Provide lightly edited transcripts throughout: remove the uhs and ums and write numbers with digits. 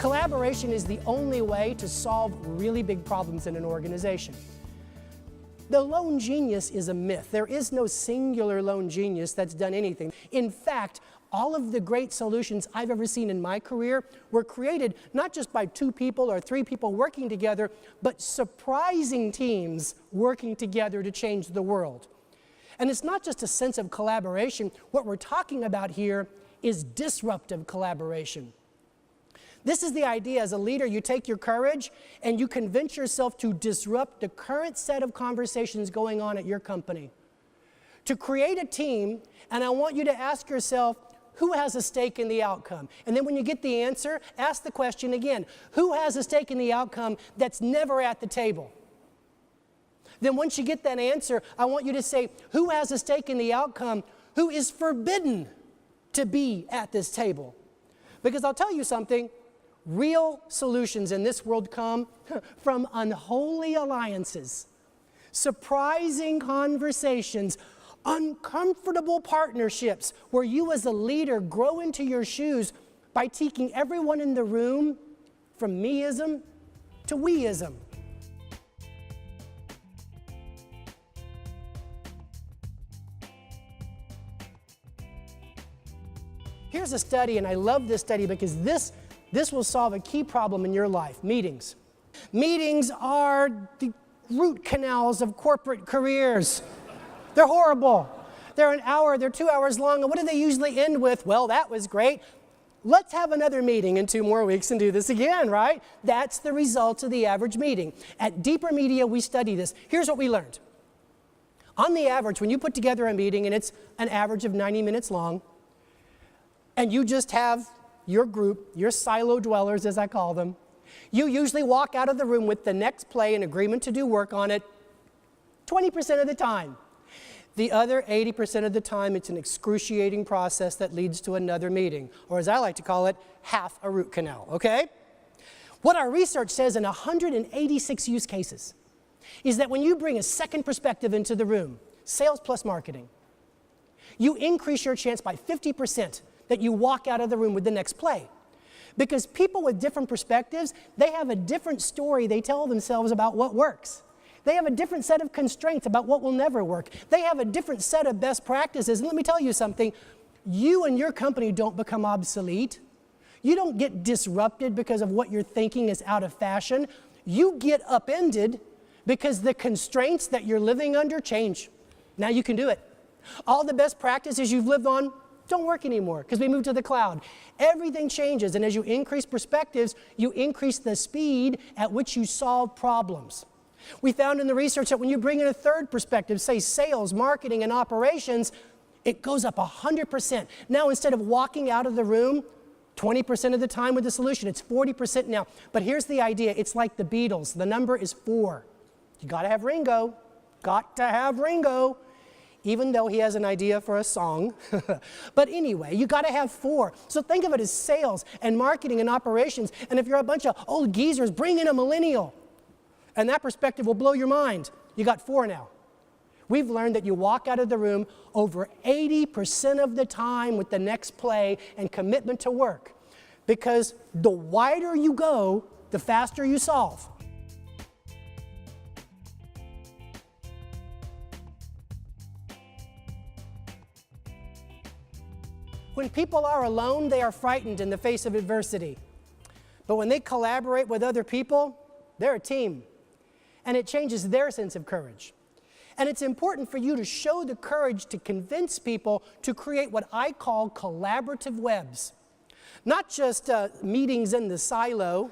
Collaboration is the only way to solve really big problems in an organization. The lone genius is a myth. There is no singular lone genius that's done anything. In fact, all of the great solutions I've ever seen in my career were created not just by 2 people or 3 people working together, but surprising teams working together to change the world. And it's not just a sense of collaboration. What we're talking about here is disruptive collaboration. This is the idea, as a leader, you take your courage and you convince yourself to disrupt the current set of conversations going on at your company. To create a team, and I want you to ask yourself, who has a stake in the outcome? And then when you get the answer, ask the question again, who has a stake in the outcome that's never at the table? Then once you get that answer, I want you to say, who has a stake in the outcome who is forbidden to be at this table? Because I'll tell you something, real solutions in this world come from unholy alliances, surprising conversations, uncomfortable partnerships where you as a leader grow into your shoes by taking everyone in the room from meism to weism. Here's a study, and I love this study because this will solve a key problem in your life, meetings. Meetings are the root canals of corporate careers. They're horrible. They're an hour, they're 2 hours long, and what do they usually end with? Well, that was great. Let's have another meeting in 2 more weeks and do this again, right? That's the result of the average meeting. At Deeper Media, we study this. Here's what we learned. On the average, when you put together a meeting, and it's an average of 90 minutes long, and you just have your group, your silo dwellers, as I call them, you usually walk out of the room with the next play and agreement to do work on it 20% of the time. The other 80% of the time, it's an excruciating process that leads to another meeting, or as I like to call it, half a root canal, okay? What our research says in 186 use cases is that when you bring a second perspective into the room, sales plus marketing, you increase your chance by 50% that you walk out of the room with the next play. Because people with different perspectives, they have a different story they tell themselves about what works. They have a different set of constraints about what will never work. They have a different set of best practices. And let me tell you something, you and your company don't become obsolete. You don't get disrupted because of what you're thinking is out of fashion. You get upended because the constraints that you're living under change. Now you can do it. All the best practices you've lived on don't work anymore because we moved to the cloud. Everything changes, and as you increase perspectives, you increase the speed at which you solve problems. We found in the research that when you bring in a third perspective, say sales, marketing, and operations, it goes up 100%. Now, instead of walking out of the room 20% of the time with the solution, it's 40% now. But here's the idea. It's like the Beatles. The number is 4. You got to have Ringo. Got to have Ringo. Even though he has an idea for a song. But anyway, you got to have 4. So think of it as sales and marketing and operations. And if you're a bunch of old geezers, bring in a millennial. And that perspective will blow your mind. You got 4 now. We've learned that you walk out of the room over 80% of the time with the next play and commitment to work. Because the wider you go, the faster you solve. When people are alone, they are frightened in the face of adversity. But when they collaborate with other people, they're a team. And it changes their sense of courage. And it's important for you to show the courage to convince people to create what I call collaborative webs. Not just meetings in the silo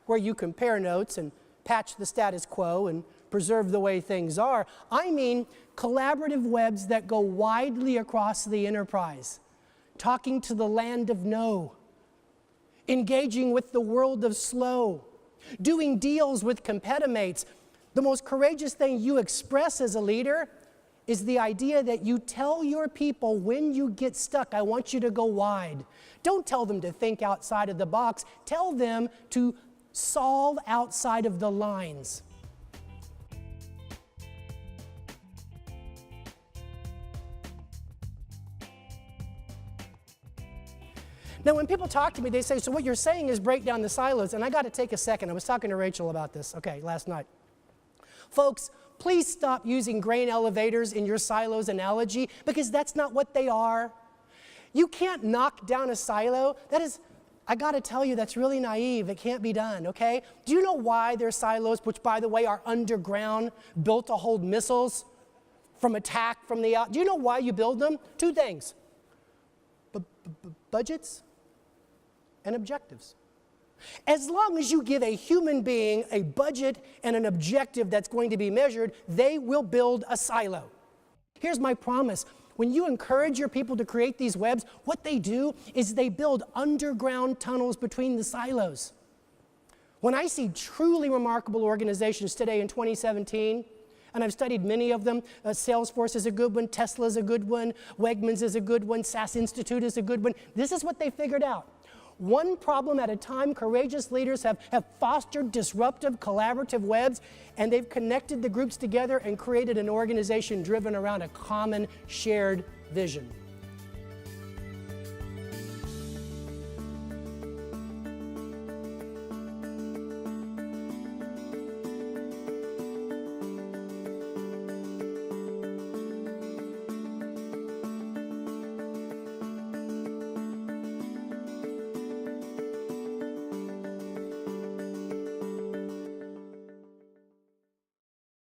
where you compare notes and patch the status quo and preserve the way things are. I mean collaborative webs that go widely across the enterprise. Talking to the land of no, engaging with the world of slow, doing deals with competimates. The most courageous thing you express as a leader is the idea that you tell your people when you get stuck, I want you to go wide. Don't tell them to think outside of the box. Tell them to solve outside of the lines. Now, when people talk to me, they say, so what you're saying is break down the silos, and I got to take a second. I was talking to Rachel about this, last night. Folks, please stop using grain elevators in your silos analogy, because that's not what they are. You can't knock down a silo. That is, I got to tell you, that's really naive. It can't be done, okay? Do you know why there's silos, which, by the way, are underground, built to hold missiles from attack from the out? Do you know why you build them? Two things. Budgets and objectives. As long as you give a human being a budget and an objective that's going to be measured, they will build a silo. Here's my promise. When you encourage your people to create these webs, what they do is they build underground tunnels between the silos. When I see truly remarkable organizations today in 2017, and I've studied many of them, Salesforce is a good one, Tesla is a good one, Wegmans is a good one, SAS Institute is a good one. This is what they figured out. One problem at a time, courageous leaders have fostered disruptive, collaborative webs, and they've connected the groups together and created an organization driven around a common shared vision.